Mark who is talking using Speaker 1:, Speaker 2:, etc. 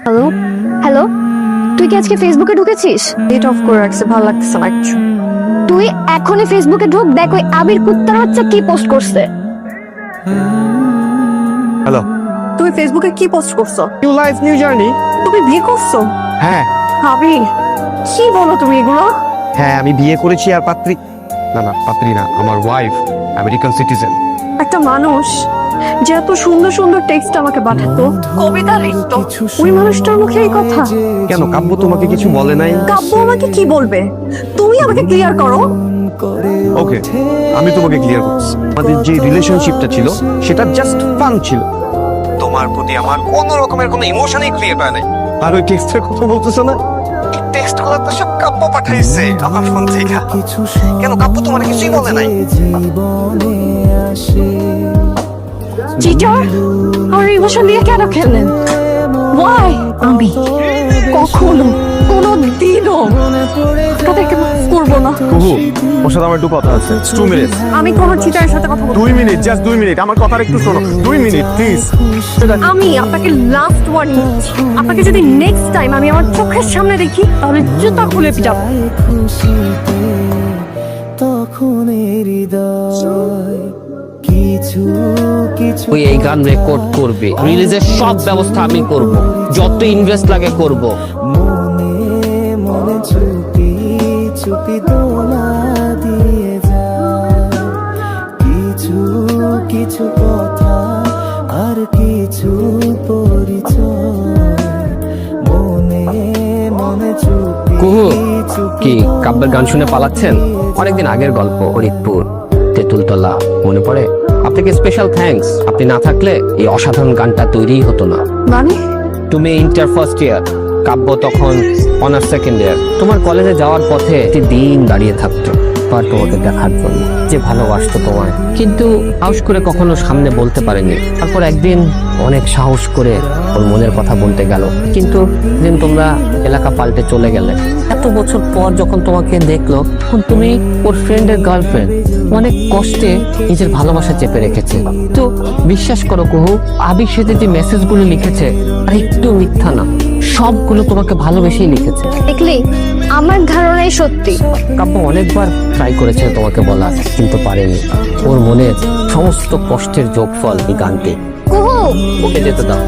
Speaker 1: Hello hello, তুই কি আজকে ফেসবুকে ঢুকেছিস?
Speaker 2: নেট অফ করে রাখছে, ভালো লাগতেছে না কিছু।
Speaker 1: তুই এখনই ফেসবুকে ঢুক, দেখ ওই আবির কুত্তার বাচ্চা কি পোস্ট করছে।
Speaker 3: হ্যালো,
Speaker 2: তুমি ফেসবুকে কি পোস্ট করছো?
Speaker 3: New life new journey.
Speaker 2: তুমি বিয়ে করছো?
Speaker 3: হ্যাঁ
Speaker 2: আবির, কি বলো তুমি এগুলো?
Speaker 3: হ্যাঁ, আমি বিয়ে করেছি আর পাত্রী না পাত্রী না, আমার ওয়াইফ আমেরিকান সিটিজেন।
Speaker 2: একটা মানুষ যে এত সুন্দর সুন্দর টেক্সট আমাকে পাঠাতো, কবিতা লিখতো, ওই মানুষটার মুখে এই কথা?
Speaker 3: কেন, কাব্য তোমাকে কিছু বলে নাই?
Speaker 2: কাব্য আমাকে কি বলবে? তুমি আমাকে ক্লিয়ার করো।
Speaker 3: ওকে, আমি তোমাকে ক্লিয়ার করছি। আমাদের যে রিলেশনশিপটা ছিল সেটা জাস্ট ফান ছিল, তোমার প্রতি আমার কোনো রকমের কোনো ইমোশনই ক্রিয়েট হয় নাই। আর ওই টেক্সটের কথা বলতেছো না, টেক্সট গুলো তো সব কাব্য পাঠাইছে আমার ফোন থেকে। কেন, কাব্য তোমার কিছুই বলে নাই?
Speaker 2: চিটার, আমার ইমোশন দিয়ে কেন খেললেন? ওয়াই? আমি কখনো কোনো দিনও তাদেরকে মাফ করবো না।
Speaker 3: কুহু, ওর সাথে আমার একটু কথা আছে। 2 মিনিট।
Speaker 2: আমি কোনো চিটারের সাথে কথা বলবো
Speaker 3: 2 মিনিট, জাস্ট 2 মিনিট, আমার কথাটা একটু শোনো। 2 মিনিট প্লিজ।
Speaker 2: আমি আপনাকে লাস্ট ওয়ার্নিং দিচ্ছি, আপনাকে যদি নেক্সট টাইম আমি আমার চোখের সামনে দেখি তাহলে জুতা খুলে পিটাবো।
Speaker 4: তখন হৃদয় কিছু কিছু
Speaker 5: ওই এই গান রেকর্ড করবে, রিলিজের সব ব্যবস্থা আমি করব, যত ইনভেস্ট লাগে করব।
Speaker 4: মনে মনে চুপি চুপি দোলা দিয়ে যায় কিছু কিছু কথা আর কিছু পরিচয় মনে মনে চুপি
Speaker 5: কুহু,
Speaker 4: চুপি
Speaker 5: কি কাব্যের গান শুনে পালাচ্ছেন? অনেকদিন আগের গল্প, ফরিদপুর তেঁতুলতলা, মনে পড়ে? আপনাকে স্পেশাল থ্যাঙ্কস, আপনি না থাকলে এই অসাধারণ গানটা তৈরিই হতো না।
Speaker 2: মানে
Speaker 5: তুমি ইন্টার ফার্স্ট ইয়ার, কাব্য তখন অনার্স সেকেন্ড ইয়ার। তোমার কলেজে যাওয়ার পথে একটি দিন দাঁড়িয়ে থাকতো আর তোমাকে দেখার জন্য, যে ভালোবাসতো তোমায়, কিন্তু সাহস করে কখনো সামনে বলতে পারেনি। তারপর একদিন অনেক সাহস করে ওর মনের কথা বলতে গেল, কিন্তু দিন তোমরা এলাকা পাল্টে চলে গেলে। এত বছর পর যখন তোমাকে দেখলো, তখন তুমি ওর ফ্রেন্ডের গার্লফ্রেন্ড, অনেক কষ্টে নিজের ভালোবাসা চেপে রেখেছে। তো বিশ্বাস করো কুহু, আবির সাথে যে মেসেজগুলো লিখেছে আর একটু মিথ্যা না, সবগুলো তোমাকে ভালোবেসেই লিখেছে।
Speaker 1: দেখলি, আমার ধারণাই সত্যি।
Speaker 5: কাব্য অনেকবার ট্রাই করেছে তোমাকে বলার, কিন্তু পারেনি। ওর মনে সমস্ত কষ্টের যোগফল এই গানটি।
Speaker 1: কুহু,
Speaker 5: ওকে যেতে দাও।